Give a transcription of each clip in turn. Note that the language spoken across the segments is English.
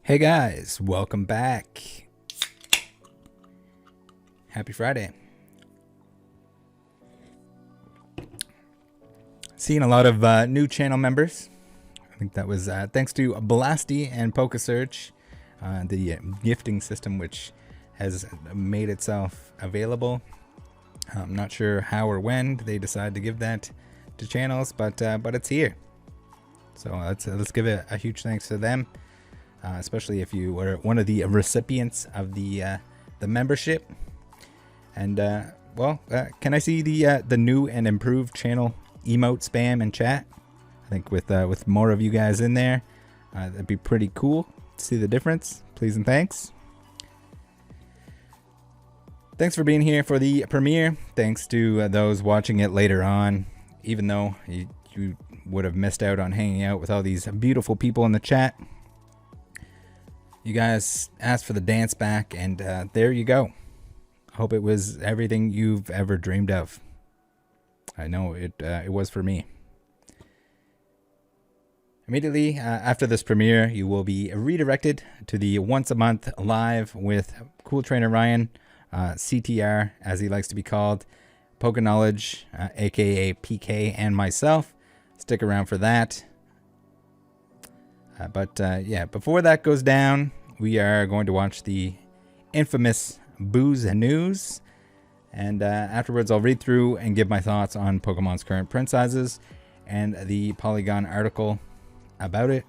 Hey guys, welcome back. Happy Friday. Seeing a lot of new channel members. I think that was thanks to Blasty and PokeSearch, the gifting system which has made itself available. I'm not sure how or when they decide to give that to channels, but it's here. So let's give it a huge thanks to them. Especially if you were one of the recipients of the membership. And can I see the new and improved channel emote spam and chat? I think with more of you guys in there, that'd be pretty cool to see the difference. Please and thanks. Thanks for being here for the premiere. Thanks to those watching it later on, even though you would have missed out on hanging out with all these beautiful people in the chat. You guys asked for the dance back, and there you go. I hope it was everything you've ever dreamed of. I know it was for me. Immediately after this premiere, you will be redirected to the once a month live with Cool Trainer Ryan, CTR as he likes to be called, Poke Knowledge, aka PK, and myself. Stick around for that. Yeah, before that goes down, we are going to watch the infamous Booze News. And afterwards, I'll read through and give my thoughts on Pokemon's current print sizes and the Polygon article about it.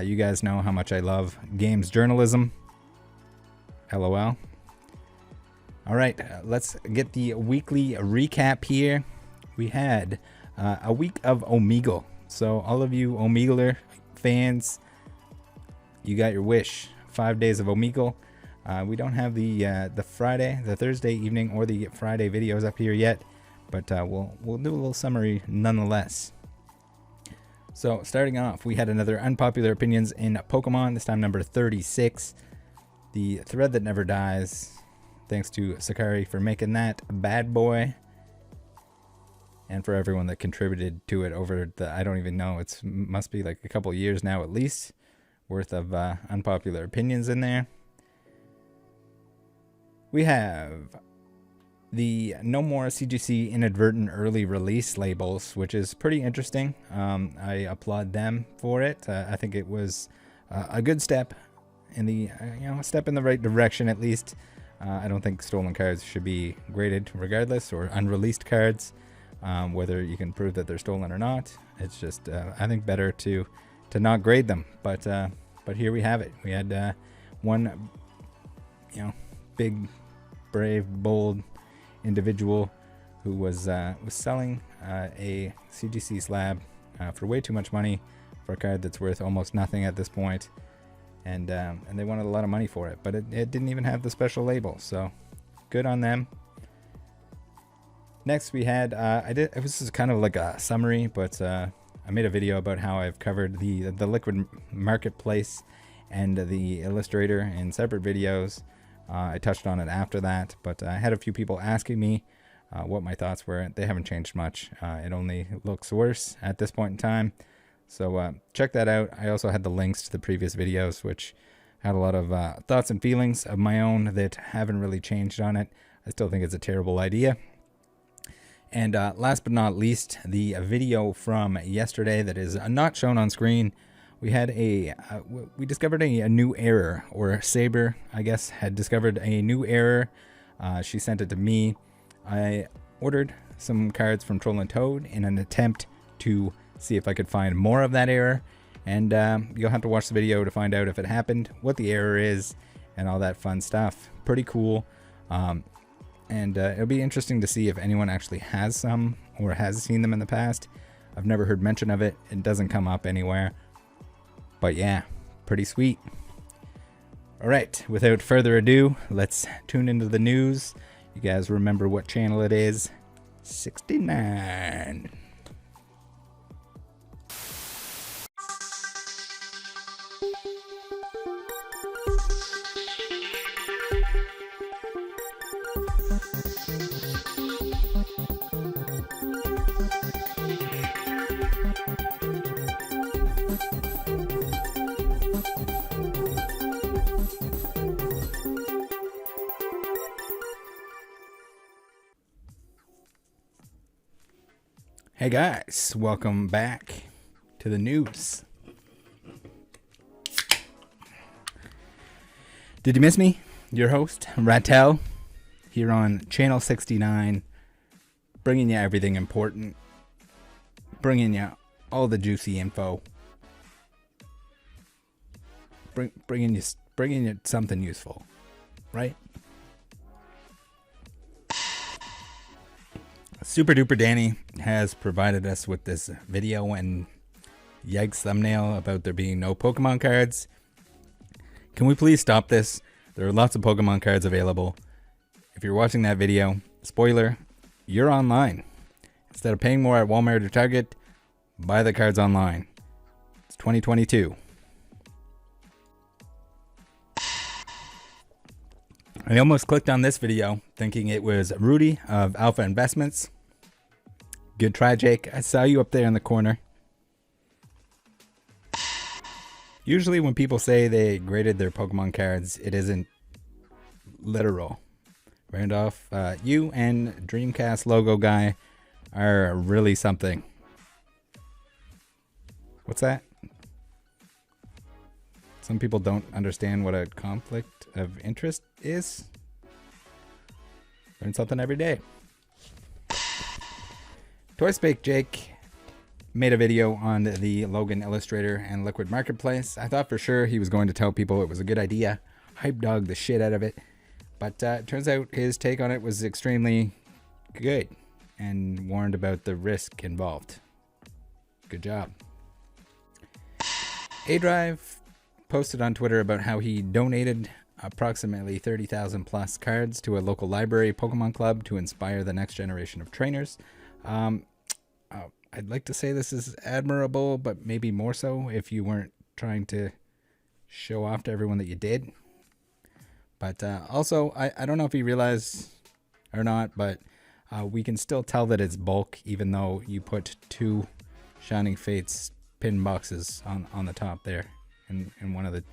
You guys know how much I love games journalism. LOL. All right, let's get the weekly recap here. We had a week of Omegle. So all of you Omegler fans, you got your wish. 5 days of Omegle. We don't have the Thursday evening or the Friday videos up here yet, but we'll do a little summary nonetheless. So starting off, we had another unpopular opinions in Pokemon, this time number 36. The thread that never dies. Thanks to Sakari for making that bad boy. And for everyone that contributed to it over the, I don't even know, it must be like a couple years now at least, worth of unpopular opinions in there. We have the No More CGC Inadvertent Early Release labels, which is pretty interesting. I applaud them for it. I think it was a good step in the, a step in the right direction at least. I don't think stolen cards should be graded regardless, or unreleased cards. Whether you can prove that they're stolen or not, it's just I think better to not grade them. But here we have it. We had one big, brave, bold individual who was selling a CGC slab for way too much money for a card that's worth almost nothing at this point, and they wanted a lot of money for it, but it didn't even have the special label. So good on them. Next we had, this is kind of like a summary, but I made a video about how I've covered the liquid marketplace and the illustrator in separate videos. I touched on it after that, but I had a few people asking me what my thoughts were. They haven't changed much. It only looks worse at this point in time. So check that out. I also had the links to the previous videos, which had a lot of thoughts and feelings of my own that haven't really changed on it. I still think it's a terrible idea. And last but not least, the video from yesterday that is not shown on screen. We had we discovered a new error, or Saber, I guess, had discovered a new error. She sent it to me. I ordered some cards from Troll and Toad in an attempt to see if I could find more of that error. And you'll have to watch the video to find out if it happened, what the error is, and all that fun stuff. Pretty cool. And it'll be interesting to see if anyone actually has some or has seen them in the past. I've never heard mention of it. It doesn't come up anywhere. But yeah, pretty sweet. All right, without further ado, let's tune into the news. You guys remember what channel it is? 69. Hey guys, welcome back to the news. Did you miss me? Your host, Rattel, here on Channel 69, bringing you everything important, bringing you all the juicy info, bringing you something useful, right? Super Duper Danny has provided us with this video and yikes thumbnail about there being no Pokemon cards. Can we please stop this? There are lots of Pokemon cards available. If you're watching that video, spoiler, you're online. Instead of paying more at Walmart or Target, buy the cards online. It's 2022. I almost clicked on this video thinking it was Rudy of Alpha Investments. Good try, Jake. I saw you up there in the corner. Usually when people say they graded their Pokemon cards, it isn't literal. Randolph, you and Dreamcast logo guy are really something. What's that? Some people don't understand what a conflict of interest is. Learn something every day. Toyspeak Jake made a video on the Logan Illustrator and Liquid Marketplace. I thought for sure he was going to tell people it was a good idea, hype dog the shit out of it, but it turns out his take on it was extremely good and warned about the risk involved. Good job. A-Drive posted on Twitter about how he donated approximately 30,000 plus cards to a local library Pokemon club to inspire the next generation of trainers. I'd like to say this is admirable, but maybe more so if you weren't trying to show off to everyone that you did. But also, I don't know if you realize or not, but we can still tell that it's bulk, even though you put 2 Shining Fates pin boxes on the top there in one of the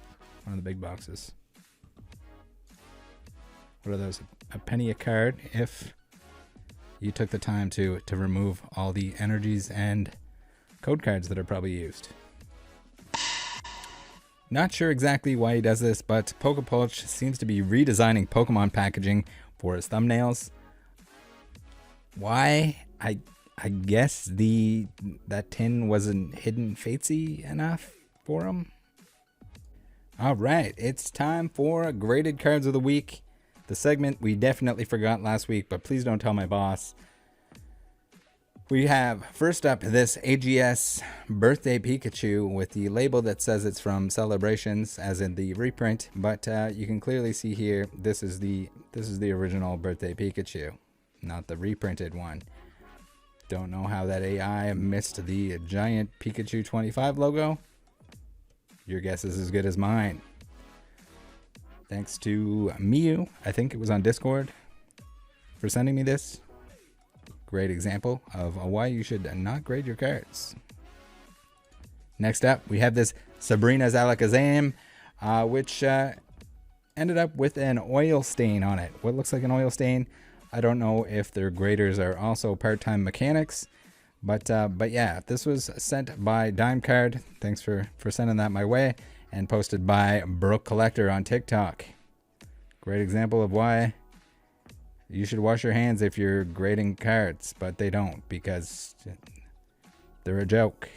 big boxes. What are those? A penny a card if you took the time to remove all the energies and code cards that are probably used. Not sure exactly why he does this, but Pokepulch seems to be redesigning Pokemon packaging for his thumbnails. Why? I guess that tin wasn't hidden fatesy enough for him. All right, it's time for Graded Cards of the Week. The segment we definitely forgot last week, but please don't tell my boss. We have first up this AGS Birthday Pikachu with the label that says it's from Celebrations, as in the reprint, but you can clearly see here this is the original Birthday Pikachu, not the reprinted one. Don't know how that AI missed the giant Pikachu 25 logo. Your guess is as good as mine. Thanks to Miu, I think it was on Discord, for sending me this. Great example of why you should not grade your cards. Next up, we have this Sabrina's Alakazam, which ended up with an oil stain on it. What looks like an oil stain. I don't know if their graders are also part-time mechanics, but yeah, this was sent by Dime Card. Thanks for sending that my way. And posted by Brook Collector on TikTok. Great example of why you should wash your hands if you're grading cards, but they don't because they're a joke.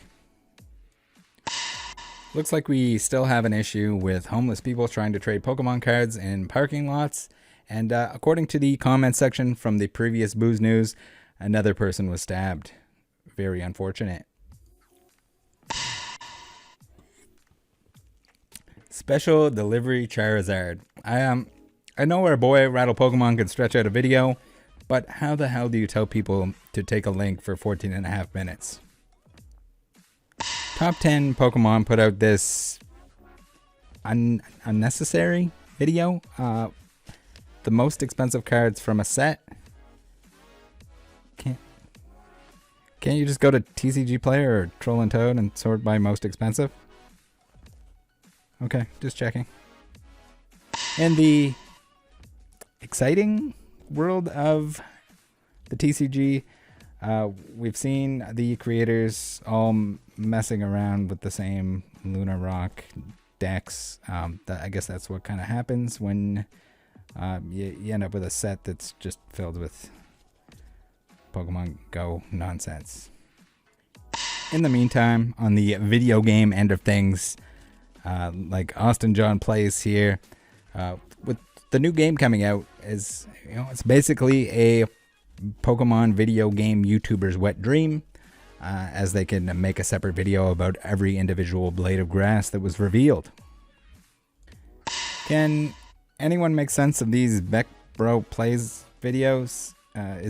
Looks like we still have an issue with homeless people trying to trade Pokemon cards in parking lots. And according to the comment section from the previous Booze News, another person was stabbed. Very unfortunate. Special Delivery Charizard. I know our boy Rattle Pokemon can stretch out a video, but how the hell do you tell people to take a link for 14.5 minutes? Top 10 Pokemon put out this unnecessary video. The most expensive cards from a set. Can't you just go to TCG Player or Troll and Toad and sort by most expensive? Okay, just checking. In the exciting world of the TCG, We've seen the creators all messing around with the same Lunar Rock decks. I guess that's what kind of happens when you end up with a set that's just filled with Pokemon Go nonsense. In the meantime, on the video game end of things, like Austin John Plays here, with the new game coming out, is, you know, it's basically a Pokemon video game YouTuber's wet dream, as they can make a separate video about every individual blade of grass that was revealed. Can anyone make sense of these Beck Bro Plays videos? What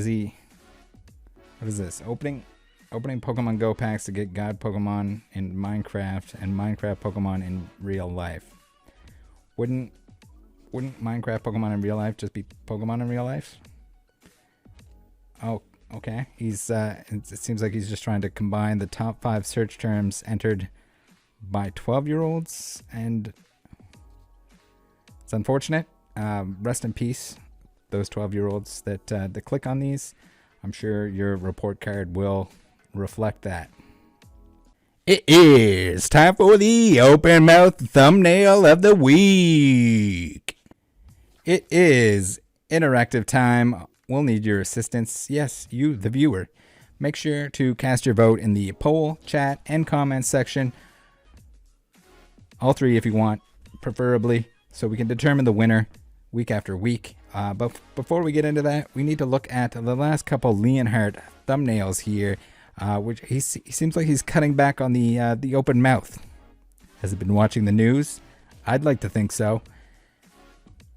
is this? Opening Pokemon Go packs to get God Pokemon in Minecraft and Minecraft Pokemon in real life. Wouldn't Minecraft Pokemon in real life just be Pokemon in real life? Oh, okay. It seems like he's just trying to combine the top 5 search terms entered by 12-year-olds, and it's unfortunate. Rest in peace, those 12-year-olds that click on these. I'm sure your report card will reflect that. It is time for the open mouth thumbnail of the week. It is interactive time. We'll need your assistance. Yes, you, the viewer. Make sure to cast your vote in the poll, chat, and comments section. All 3 if you want, preferably, so we can determine the winner week after week. But before we get into that, we need to look at the last couple Leonhardt thumbnails here, which he seems like he's cutting back on the open mouth. Has he been watching the news? I'd like to think so.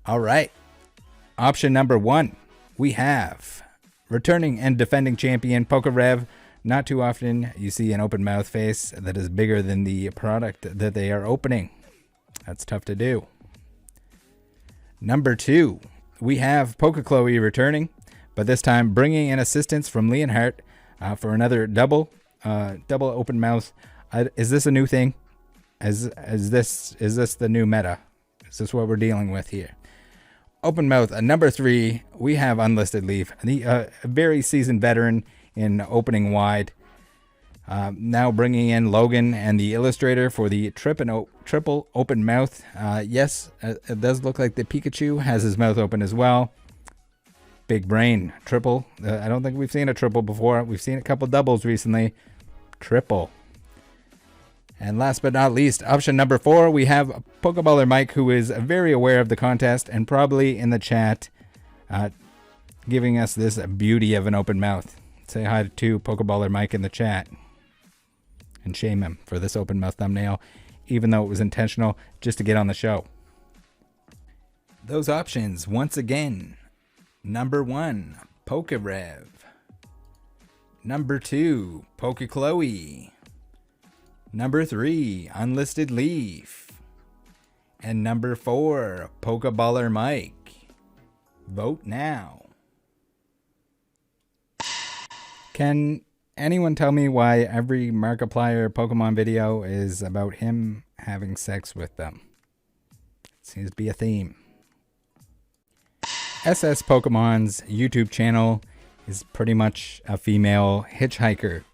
All right. Option number 1. We have returning and defending champion Pokerev. Not too often you see an open mouth face that is bigger than the product that they are opening. That's tough to do. Number 2, we have Pokechloe returning, but this time bringing in assistance from Leonhardt for another double open mouth. Is this a new thing? Is this the new meta? Is this what we're dealing with here? Open mouth. Number 3, we have Unlisted Leaf, a very seasoned veteran in opening wide. Now bringing in Logan and the illustrator for the triple open mouth. Yes, it does look like the Pikachu has his mouth open as well. Big brain. Triple. I don't think we've seen a triple before. We've seen a couple doubles recently. Triple. And last but not least, option number 4, we have Pokeballer Mike, who is very aware of the contest and probably in the chat giving us this beauty of an open mouth. Say hi to Pokeballer Mike in the chat and shame him for this open mouth thumbnail, even though it was intentional just to get on the show. Those options, once again. Number 1, Pokerev. Number 2, Pokechloe. Number 3, Unlisted Leaf. And number 4, Pokeballer Mike. Vote now. Can anyone tell me why every Markiplier Pokemon video is about him having sex with them? It seems to be a theme. SS Pokemon's YouTube channel is pretty much a female hitchhiker.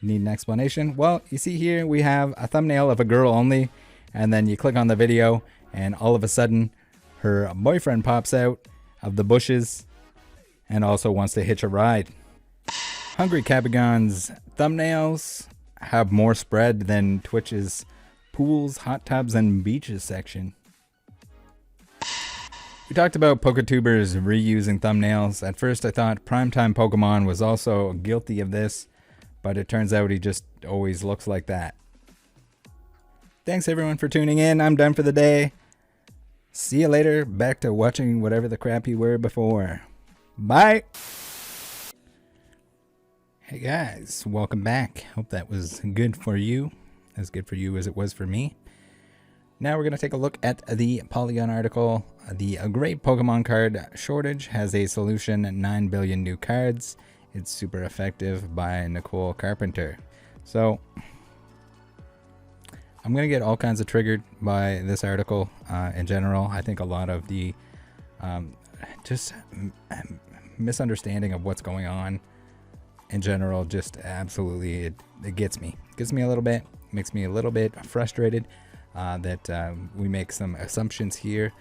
Need an explanation? Well, you see here we have a thumbnail of a girl only, and then you click on the video and all of a sudden her boyfriend pops out of the bushes and also wants to hitch a ride. Hungry Cabagon's thumbnails have more spread than Twitch's pools, hot tubs, and beaches section. We talked about Poketubers reusing thumbnails. At first I thought Primetime Pokemon was also guilty of this, but it turns out he just always looks like that. Thanks everyone for tuning in. I'm done for the day. See you later. Back to watching whatever the crap you were before. Bye. Hey guys, welcome back. Hope that was good for you. As good for you as it was for me. Now we're going to take a look at the Polygon article. The Great Pokemon Card Shortage has a solution, 9 billion new cards. It's super effective by Nicole Carpenter. So I'm going to get all kinds of triggered by this article in general. I think a lot of the just misunderstanding of what's going on in general, just absolutely, it gets me. It gets me a little bit, makes me a little bit frustrated that we make some assumptions here.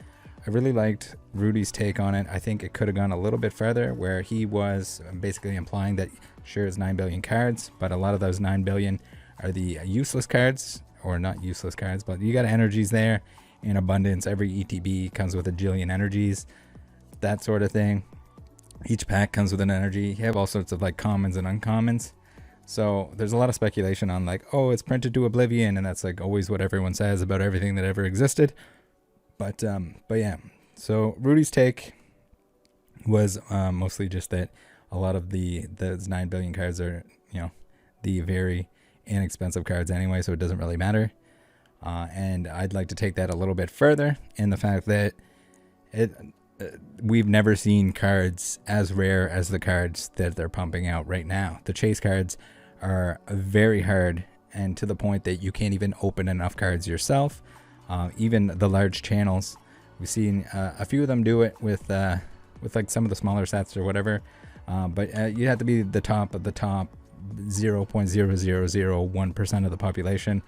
I really liked Rudy's take on it. I think it could have gone a little bit further, where he was basically implying that sure, it's 9 billion cards, but a lot of those 9 billion are the useless cards, or not useless cards, but you got energies there in abundance. Every ETB comes with a jillion energies, that sort of thing. Each pack comes with an energy. You have all sorts of like commons and uncommons. So there's a lot of speculation on like, oh, it's printed to oblivion, and that's like always what everyone says about everything that ever existed. But yeah. So Rudy's take was mostly just that a lot of those 9 billion cards are, you know, the very inexpensive cards anyway, so it doesn't really matter. And I'd like to take that a little bit further in the fact that we've never seen cards as rare as the cards that they're pumping out right now. The chase cards are very hard, and to the point that you can't even open enough cards yourself. Even the large channels, we've seen a few of them do it with like some of the smaller sets or whatever, but you have to be the top of the top 0.0001% of the population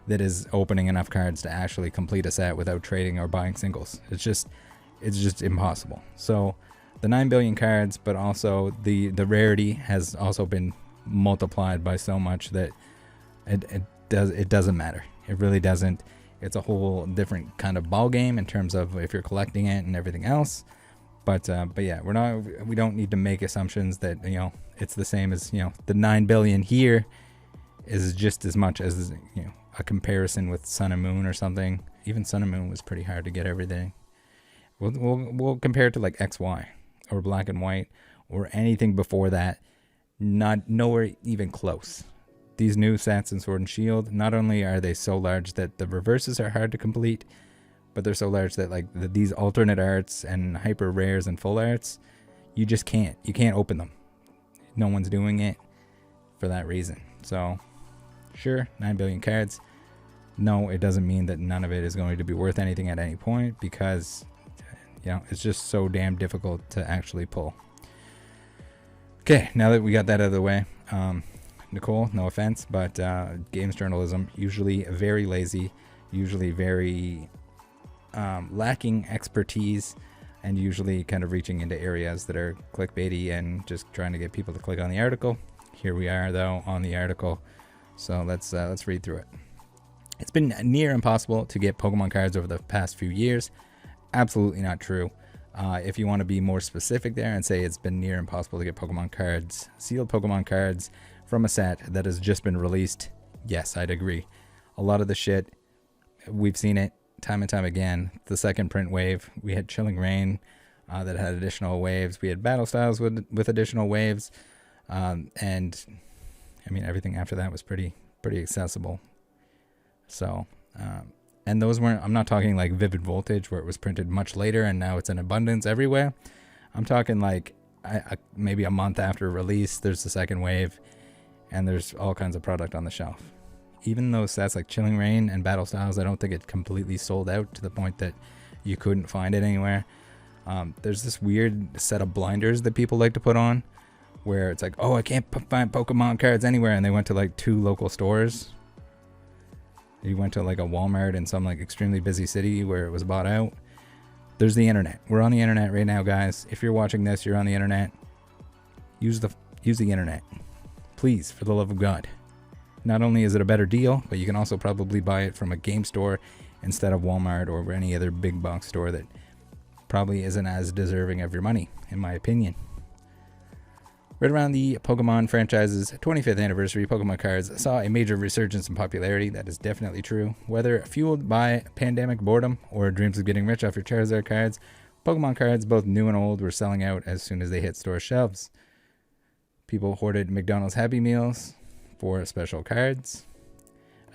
that is opening enough cards to actually complete a set without trading or buying singles. It's just impossible. So the 9 billion cards, but also the rarity has also been multiplied by so much that it doesn't matter. It really doesn't. It's a whole different kind of ball game in terms of if you're collecting it and everything else. But yeah, we don't need to make assumptions that, you know, it's the same as, you know, the 9 billion here is just as much as, you know, a comparison with Sun and Moon or something. Even Sun and Moon was pretty hard to get everything. We'll compare it to like XY or Black and White or anything before that. Nowhere even close. These new sets in Sword and Shield, not only are they so large that the reverses are hard to complete, but they're so large that like these alternate arts and hyper rares and full arts, you just can't open them. No one's doing it for that reason. So sure, 9 billion cards. No, it doesn't mean that none of it is going to be worth anything at any point, because, you know, it's just so damn difficult to actually pull. Okay, now that we got that out of the way, Nicole, no offense, but games journalism, usually very lazy, usually very lacking expertise, and usually kind of reaching into areas that are clickbaity and just trying to get people to click on the article. Here we are, though, on the article. So let's read through it. It's been near impossible to get Pokemon cards over the past few years. Absolutely not true. If you want to be more specific there and say it's been near impossible to get Pokemon cards, sealed Pokemon cards from a set that has just been released, yes, I'd agree. A lot of the shit, we've seen it time and time again. The second print wave, we had Chilling Reign that had additional waves. We had Battle Styles with additional waves. And I mean, everything after that was pretty accessible. So, and those weren't, I'm not talking like Vivid Voltage where it was printed much later and now it's in abundance everywhere. I'm talking like maybe a month after release, there's the second wave and there's all kinds of product on the shelf. Even those sets like Chilling Reign and Battle Styles, I don't think it completely sold out to the point that you couldn't find it anywhere. There's this weird set of blinders that people like to put on where it's like, oh, I can't find Pokemon cards anywhere, and they went to like 2 local stores. You went to like a Walmart in some like extremely busy city where it was bought out. There's the internet. We're on the internet right now, guys. If you're watching this, you're on the internet. Use the internet, please, for the love of God. Not only is it a better deal, but you can also probably buy it from a game store instead of Walmart or any other big box store that probably isn't as deserving of your money, in my opinion. Right around the Pokemon franchise's 25th anniversary, Pokemon cards saw a major resurgence in popularity. That is definitely true. Whether fueled by pandemic boredom or dreams of getting rich off your Charizard cards, Pokemon cards, both new and old, were selling out as soon as they hit store shelves. People hoarded McDonald's Happy Meals for special cards.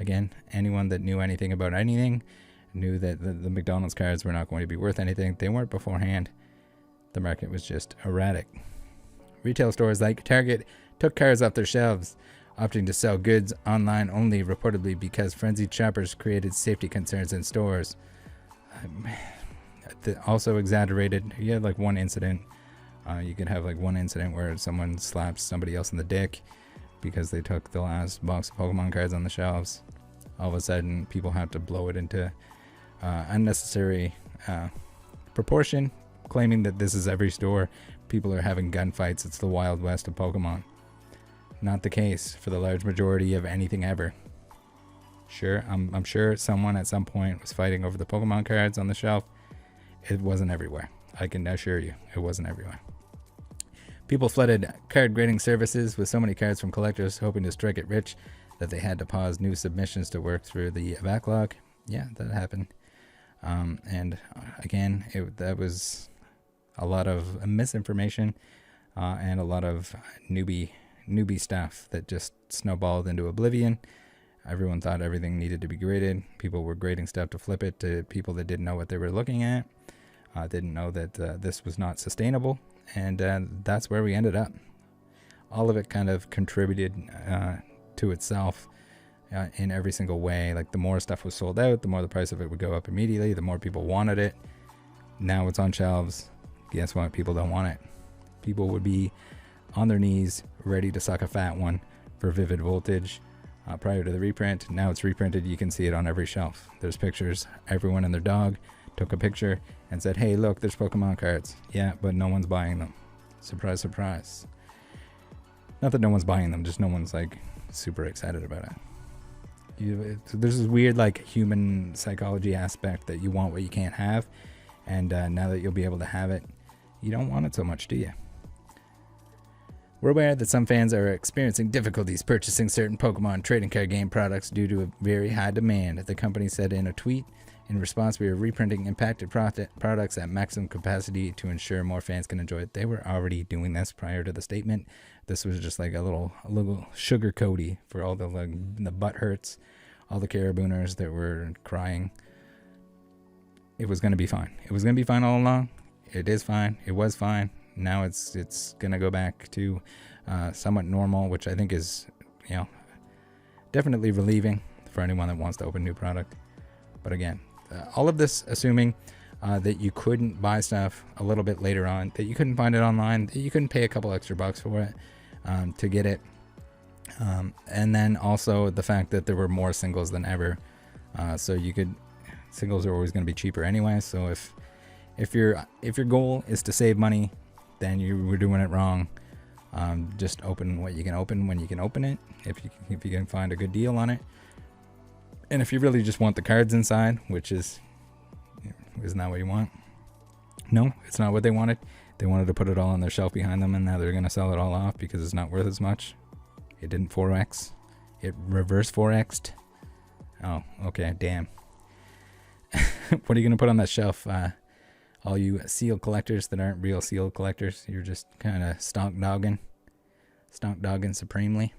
Again, anyone that knew anything about anything knew that the McDonald's cards were not going to be worth anything. They weren't beforehand. The market was just erratic. Retail stores like Target took cards off their shelves, opting to sell goods online only, reportedly because frenzied shoppers created safety concerns in stores. Also exaggerated. You had like one incident You could have like one incident where someone slaps somebody else in the dick because they took the last box of Pokemon cards on the shelves. All of a sudden, people have to blow it into unnecessary proportion, claiming that this is every store. People are having gunfights. It's the Wild West of Pokemon. Not the case for the large majority of anything ever. Sure, I'm sure someone at some point was fighting over the Pokemon cards on the shelf. It wasn't everywhere. I can assure you, it wasn't everywhere. People flooded card grading services with so many cards from collectors hoping to strike it rich that they had to pause new submissions to work through the backlog. Yeah, that happened. And again, that was a lot of misinformation and a lot of newbie stuff that just snowballed into oblivion. Everyone thought everything needed to be graded. People were grading stuff to flip it to people that didn't know what they were looking at, didn't know that this was not sustainable, and that's where we ended up. All of it kind of contributed to itself in every single way. Like, the more stuff was sold out, the more the price of it would go up immediately, the more people wanted it. Now it's on shelves. Guess what? People don't want it. People would be on their knees ready to suck a fat one for Vivid Voltage prior to the reprint. Now it's reprinted. You can see it on every shelf. There's pictures. Everyone and their dog took a picture and said, hey, look, there's Pokemon cards. Yeah, but no one's buying them. Surprise, surprise. Not that no one's buying them, just no one's like super excited about it. There's this weird like human psychology aspect that you want what you can't have, and now that you'll be able to have it, you don't want it so much, do you? We're aware that some fans are experiencing difficulties purchasing certain Pokemon trading card game products due to a very high demand, the company said in a tweet. In response, we are reprinting impacted products at maximum capacity to ensure more fans can enjoy it. They were already doing this prior to the statement. This was just like a little sugar coaty for all the butt hurts, all the Carabooners that were crying. It was going to be fine. It was going to be fine all along. It is fine. It was fine. Now it's going to go back to somewhat normal, which I think is, definitely relieving for anyone that wants to open new product. But again, all of this assuming that you couldn't buy stuff a little bit later on, that you couldn't find it online, that you couldn't pay a couple extra bucks for it to get it. And then also the fact that there were more singles than ever. Singles are always going to be cheaper anyway. So if your goal is to save money, then you were doing it wrong. Just open what you can open when you can open it, if you can find a good deal on it. And if you really just want the cards inside, which isn't that what you want? No, it's not what they wanted. They wanted to put it all on their shelf behind them, and now they're going to sell it all off because it's not worth as much. It didn't 4x. It reverse 4x'd. Oh, okay, damn. What are you going to put on that shelf? All you seal collectors that aren't real seal collectors, you're just kind of stonk dogging supremely.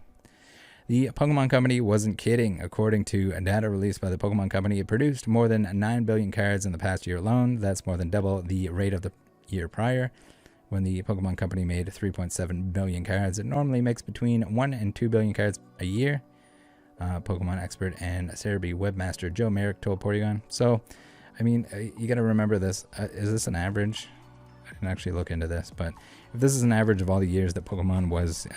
The Pokemon Company wasn't kidding. According to data released by the Pokemon Company, it produced more than 9 billion cards in the past year alone. That's more than double the rate of the year prior, when the Pokemon Company made 3.7 billion cards. It normally makes between 1 and 2 billion cards a year. Pokemon expert and Cerebi webmaster Joe Merrick told Porygon. So, I mean, you got to remember this. Is this an average? I didn't actually look into this, but if this is an average of all the years that Pokemon was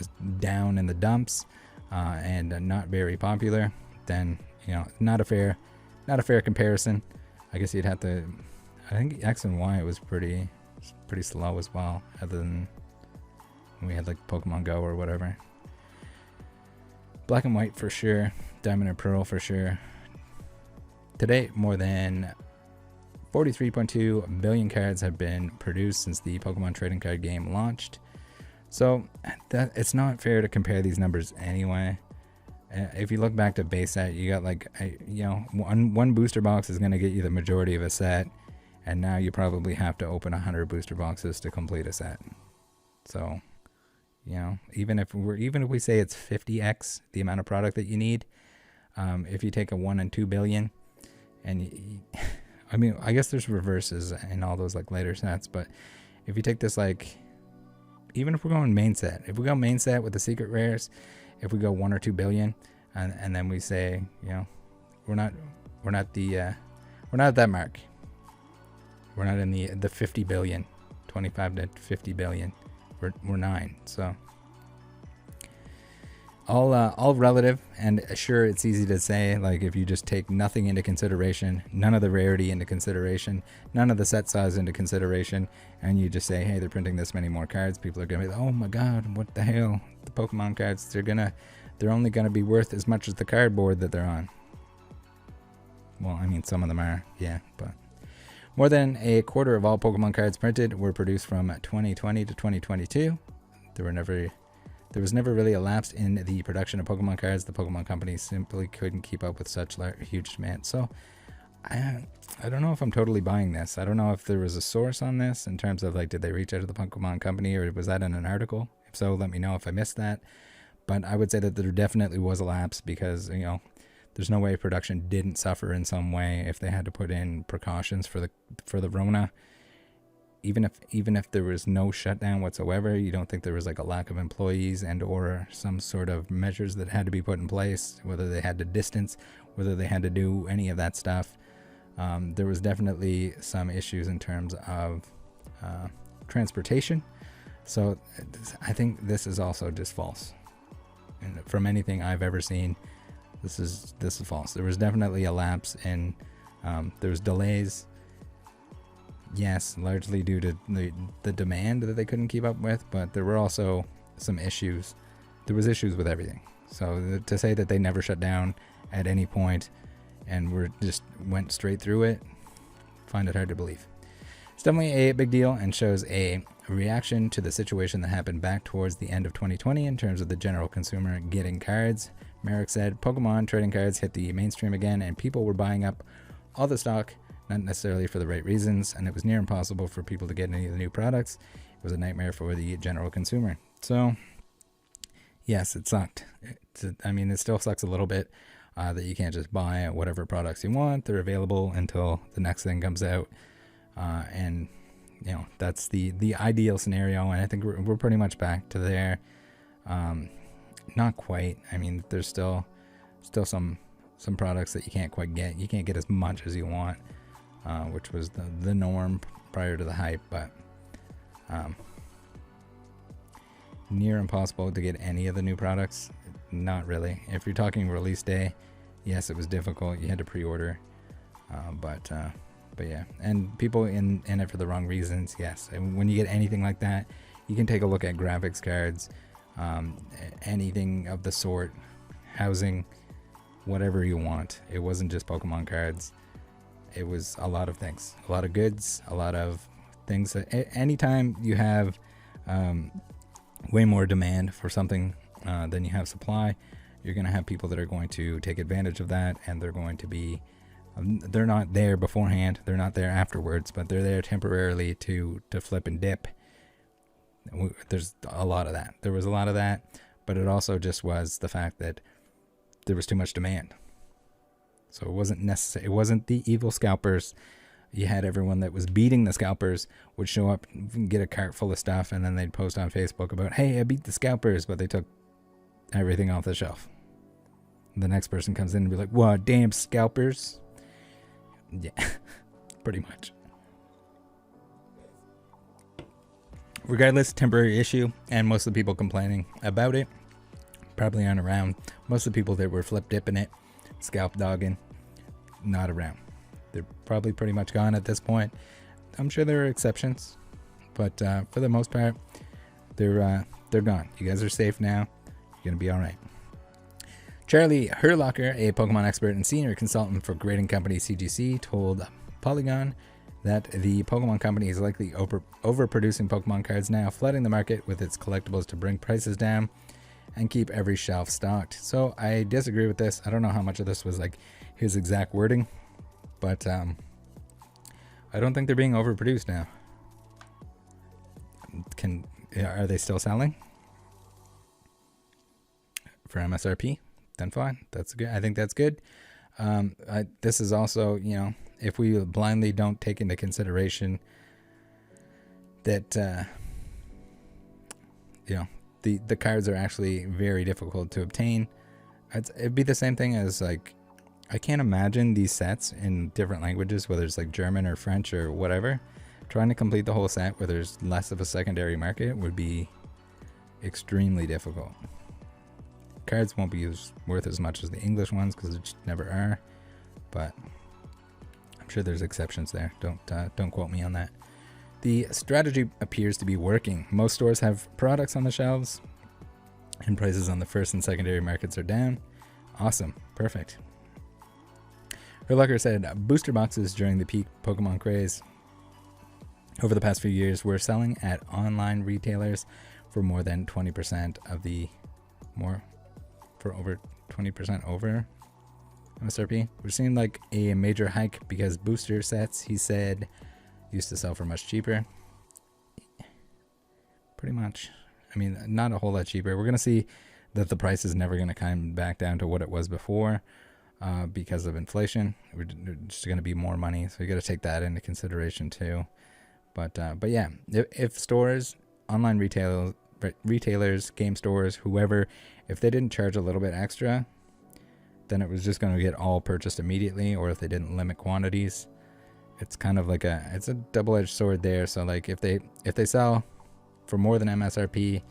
down in the dumps and not very popular, then not a fair comparison. I guess you'd have to. I think X and Y was pretty slow as well, other than when we had like Pokemon Go or whatever. Black and White for sure, Diamond and Pearl for sure. Today, more than 43.2 billion cards have been produced since the Pokemon trading card game launched. So that it's not fair to compare these numbers anyway. If you look back to base set, you got like one booster box is going to get you the majority of a set, and now you probably have to open 100 booster boxes to complete a set. So, even if we say it's 50x the amount of product that you need, if you take a 1 and 2 billion, and I mean, I guess there's reverses in all those like later sets, but if you take this like, even if we're going main set, if we go main set with the secret rares, if we go 1 or 2 billion, and then we say, we're not at that mark. We're not in the 50 billion 25 to 50 billion. We're 9. So all relative, and sure, it's easy to say, like, if you just take nothing into consideration, none of the rarity into consideration, none of the set size into consideration, and you just say, hey, they're printing this many more cards, people are gonna be like, oh my god, what the hell, the Pokemon cards, they're only gonna be worth as much as the cardboard that they're on. Well, I mean, some of them are, yeah, but more than a quarter of all Pokemon cards printed were produced from 2020 to 2022. There was never really a lapse in the production of Pokemon cards. The Pokemon companies simply couldn't keep up with such huge demand. So I don't know if I'm totally buying this. I don't know if there was a source on this in terms of, like, did they reach out to the Pokemon company, or was that in an article? If so, let me know if I missed that. But I would say that there definitely was a lapse, because, you know, there's no way production didn't suffer in some way if they had to put in precautions for the Rona. Even if there was no shutdown whatsoever, you don't think there was like a lack of employees and or some sort of measures that had to be put in place, whether they had to distance, whether they had to do any of that stuff. There was definitely some issues in terms of transportation. So I think this is also just false. And from anything I've ever seen, this is false. There was definitely a lapse in, there was delays. Yes, largely due to the demand that they couldn't keep up with, but there were also some issues. There was issues with everything. So to say that they never shut down at any point and just went straight through it, find it hard to believe. It's definitely a big deal and shows a reaction to the situation that happened back towards the end of 2020 in terms of the general consumer getting cards. Merrick said, Pokemon trading cards hit the mainstream again, and people were buying up all the stock, not necessarily for the right reasons, and it was near impossible for people to get any of the new products. It was a nightmare for the general consumer. So, yes, it sucked. I mean, it still sucks a little bit that you can't just buy whatever products you want. They're available until the next thing comes out, and you know, that's the ideal scenario, and I think we're pretty much back to there. Not quite. I mean, there's still some products that you can't quite get. You can't get as much as you want, which was the norm prior to the hype, but near impossible to get any of the new products. Not really. If you're talking release day, yes, it was difficult. You had to pre-order, but yeah, and people in it for the wrong reasons. Yes, and when you get anything like that, you can take a look at graphics cards, anything of the sort, housing, whatever you want. It wasn't just Pokemon cards. It was a lot of things, a lot of goods, a lot of things that anytime you have way more demand for something than you have supply, you're going to have people that are going to take advantage of that, and they're going to be they're not there beforehand, they're not there afterwards, but they're there temporarily to flip and dip. There's a lot of that. There was a lot of that, but it also just was the fact that there was too much demand. So it wasn't necessary. It wasn't the evil scalpers. You had everyone that was beating the scalpers would show up and get a cart full of stuff, and then they'd post on Facebook about, hey, I beat the scalpers, but they took everything off the shelf. The next person comes in and be like, what, damn scalpers? Yeah, pretty much. Regardless, temporary issue, and most of the people complaining about it probably aren't around. Most of the people that were flip dipping it, scalp dogging, not around. They're probably pretty much gone at this point. I'm sure there are exceptions, but for the most part, they're gone. You guys are safe now. You're gonna be all right. Charlie Herlocker, a Pokemon expert and senior consultant for grading company CGC, told Polygon that the Pokemon company is likely overproducing Pokemon cards now, flooding the market with its collectibles to bring prices down and keep every shelf stocked. So I disagree with this. I don't know how much of this was like his exact wording, but I don't think they're being overproduced now. Are they still selling for MSRP? Then fine. That's good. I think that's good. This is also, you know, if we blindly don't take into consideration that, you know, the cards are actually very difficult to obtain. It'd be the same thing as, like, I can't imagine these sets in different languages, whether it's like German or French or whatever, trying to complete the whole set where there's less of a secondary market would be extremely difficult. Cards won't be worth as much as the English ones because they just never are, but I'm sure there's exceptions there. Don't quote me on that. The strategy appears to be working. Most stores have products on the shelves, and prices on the first and secondary markets are down. Awesome, perfect. Herlucker said booster boxes during the peak Pokemon craze over the past few years were selling at online retailers for more than 20% of the over 20% over MSRP. We're seeing like a major hike because booster sets, he said, used to sell for much cheaper. Pretty much. I mean, not a whole lot cheaper. We're going to see that the price is never going to come back down to what it was before because of inflation. We're just going to be more money. So you got to take that into consideration too. But yeah, if stores, online retailers, game stores, whoever, if they didn't charge a little bit extra, then it was just going to get all purchased immediately. Or if they didn't limit quantities, it's kind of like it's a double-edged sword there. So like if they sell for more than MSRP,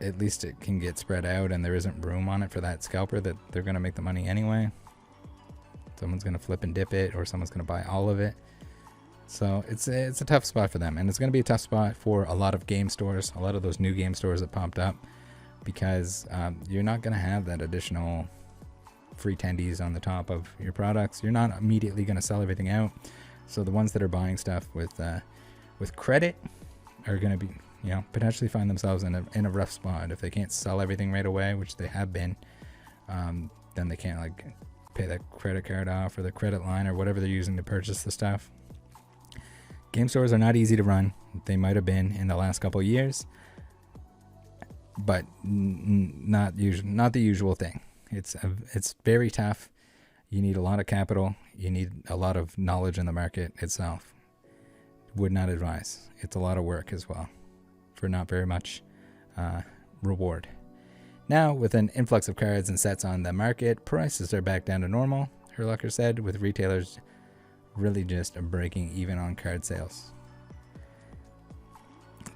at least it can get spread out and there isn't room on it for that scalper that they're going to make the money anyway. Someone's going to flip and dip it, or someone's going to buy all of it. So it's a tough spot for them, and it's going to be a tough spot for a lot of game stores, a lot of those new game stores that popped up, because you're not going to have that additional free tendies on the top of your products. You're not immediately going to sell everything out. So the ones that are buying stuff with credit are going to be, potentially find themselves in a rough spot. If they can't sell everything right away, which they have been, then they can't like pay that credit card off or the credit line or whatever they're using to purchase the stuff. Game stores are not easy to run. They might have been in the last couple of years, but not the usual thing. It's very tough. You need a lot of capital. You need a lot of knowledge in the market itself. Would not advise. It's a lot of work as well for not very much reward. Now, with an influx of cards and sets on the market, prices are back down to normal, Herlucker said, with retailers really just breaking even on card sales.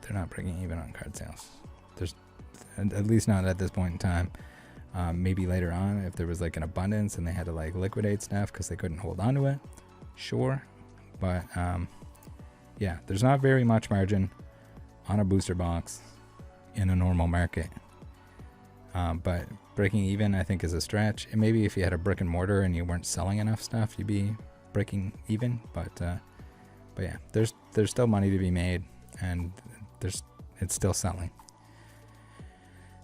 They're not breaking even on card sales. There's, at least not at this point in time. Maybe later on, if there was like an abundance and they had to like liquidate stuff because they couldn't hold on to it, sure. But yeah, there's not very much margin on a booster box in a normal market. But breaking even, I think, is a stretch. And maybe if you had a brick and mortar and you weren't selling enough stuff, you'd be breaking even. But yeah, there's still money to be made, and it's still selling.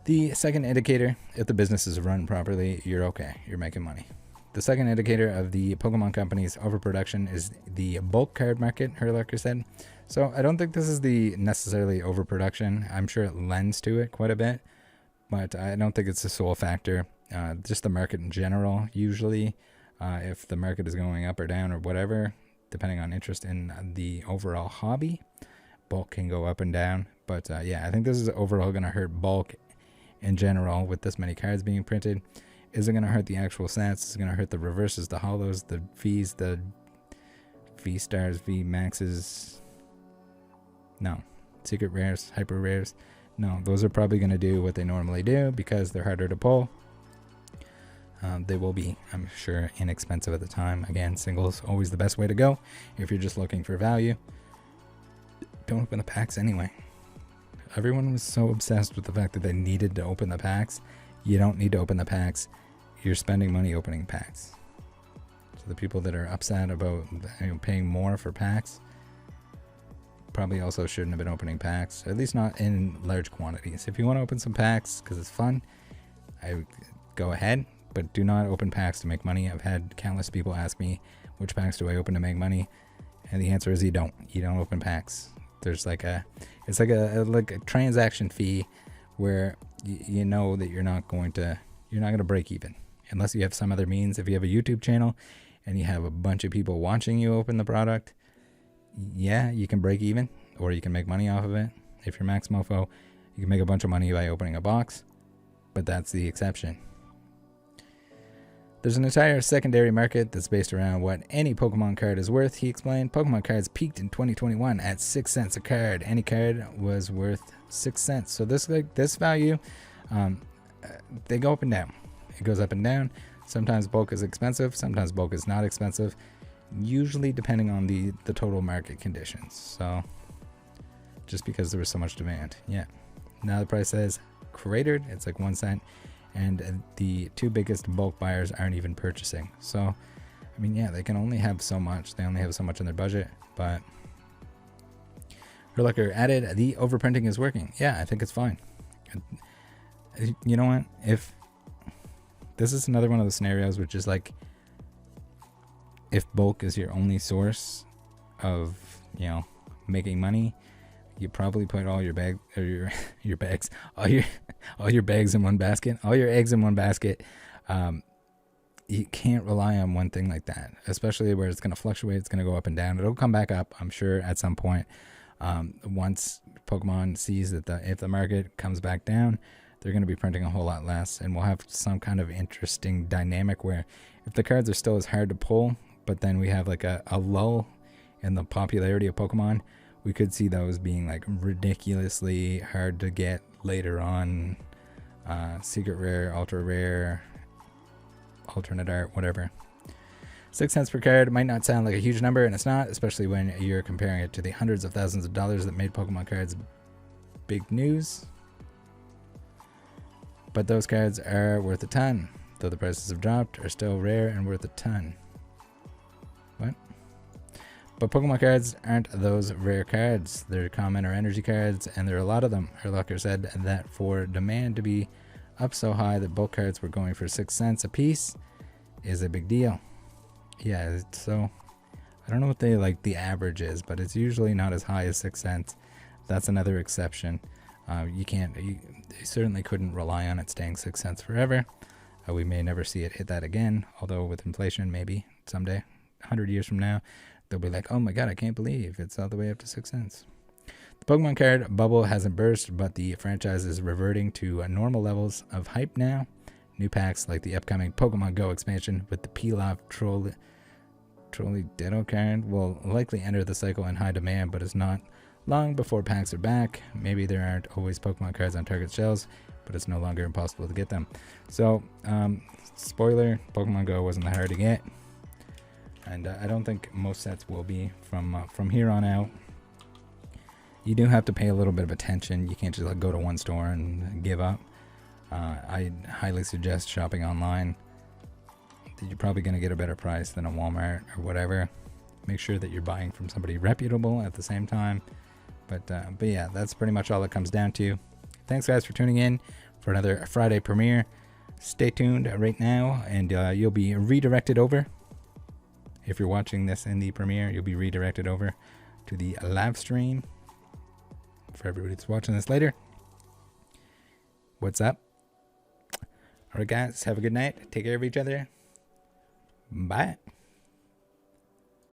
The second indicator, if the business is run properly, you're okay. You're making money. The second indicator of the Pokemon company's overproduction is the bulk card market, Herlucker said. So I don't think this is the necessarily overproduction. I'm sure it lends to it quite a bit, but I don't think it's the sole factor. Just the market in general, usually, if the market is going up or down or whatever, depending on interest in the overall hobby, bulk can go up and down. But yeah, I think this is overall going to hurt bulk in general with this many cards being printed. Is it going to hurt the actual stats? Is it going to hurt the reverses, the holos, the Vs, the V-stars, V-maxes? No. Secret rares, hyper rares? No, those are probably going to do what they normally do because they're harder to pull. They will be, I'm sure, inexpensive at the time. Again, singles, always the best way to go if you're just looking for value. Don't open the packs anyway. Everyone was so obsessed with the fact that they needed to open the packs. You don't need to open the packs. You're spending money opening packs. So the people that are upset about paying more for packs probably also shouldn't have been opening packs, at least not in large quantities. If you want to open some packs because it's fun, I would go ahead, but do not open packs to make money. I've had countless people ask me, which packs do I open to make money? And the answer is you don't. You don't open packs. There's like it's like a transaction fee where you know that you're not going to break even unless you have some other means. If you have a YouTube channel and you have a bunch of people watching you open the product, yeah, you can break even or you can make money off of it. If you're Max Mofo, you can make a bunch of money by opening a box, but that's the exception. There's an entire secondary market that's based around what any Pokemon card is worth, he explained. Pokemon cards peaked in 2021 at 6 cents a card. Any card was worth 6 cents. So this value, they go up and down. It goes up and down. Sometimes bulk is expensive, sometimes bulk is not expensive, usually depending on the total market conditions. So just because there was so much demand. Yeah. Now the price has cratered. It's like 1 cent. And the two biggest bulk buyers aren't even purchasing. So, I mean, yeah, they can only have so much. They only have so much in their budget. But Herlucker added, the overprinting is working. Yeah, I think it's fine. You know what? If this is another one of the scenarios which is like, if bulk is your only source of, you know, making money, you probably put all your bag or your bags, all your bags in one basket, all your eggs in one basket. You can't rely on one thing like that, especially where it's going to fluctuate. It's going to go up and down. It'll come back up, I'm sure, at some point. Once Pokemon sees that if the market comes back down, they're going to be printing a whole lot less, and we'll have some kind of interesting dynamic where if the cards are still as hard to pull, but then we have like a lull in the popularity of Pokemon, we could see those being like ridiculously hard to get later on. Secret rare, ultra rare, alternate art, whatever. 6 cents per card might not sound like a huge number, and it's not, especially when you're comparing it to the hundreds of thousands of dollars that made Pokemon cards big news. But those cards are worth a ton, though the prices have dropped, are still rare and worth a ton. What? But Pokemon cards aren't those rare cards. They're common or energy cards, and there are a lot of them. Herlucker said that for demand to be up so high that bulk cards were going for 6 cents a piece is a big deal. Yeah, so I don't know what the average is, but it's usually not as high as 6 cents. That's another exception. You certainly couldn't rely on it staying 6 cents forever. We may never see it hit that again, although with inflation, maybe someday, 100 years from now, they'll be like, oh my god, I can't believe it's all the way up to 6 cents. The Pokemon card bubble hasn't burst, but the franchise is reverting to normal levels of hype now. New packs like the upcoming Pokemon Go expansion with the Peel-Off Trolley Ditto card will likely enter the cycle in high demand, but it's not long before packs are back. Maybe there aren't always Pokemon cards on Target shelves, but it's no longer impossible to get them. So, spoiler, Pokemon Go wasn't that hard to get. And I don't think most sets will be from here on out. You do have to pay a little bit of attention. You can't just like go to one store and give up. I highly suggest shopping online. You're probably going to get a better price than a Walmart or whatever. Make sure that you're buying from somebody reputable at the same time. But yeah, that's pretty much all it comes down to. Thanks guys for tuning in for another Friday premiere. Stay tuned right now, and you'll be redirected over. If you're watching this in the premiere, you'll be redirected over to the live stream. For everybody that's watching this later, what's up? All right, guys, have a good night. Take care of each other. Bye.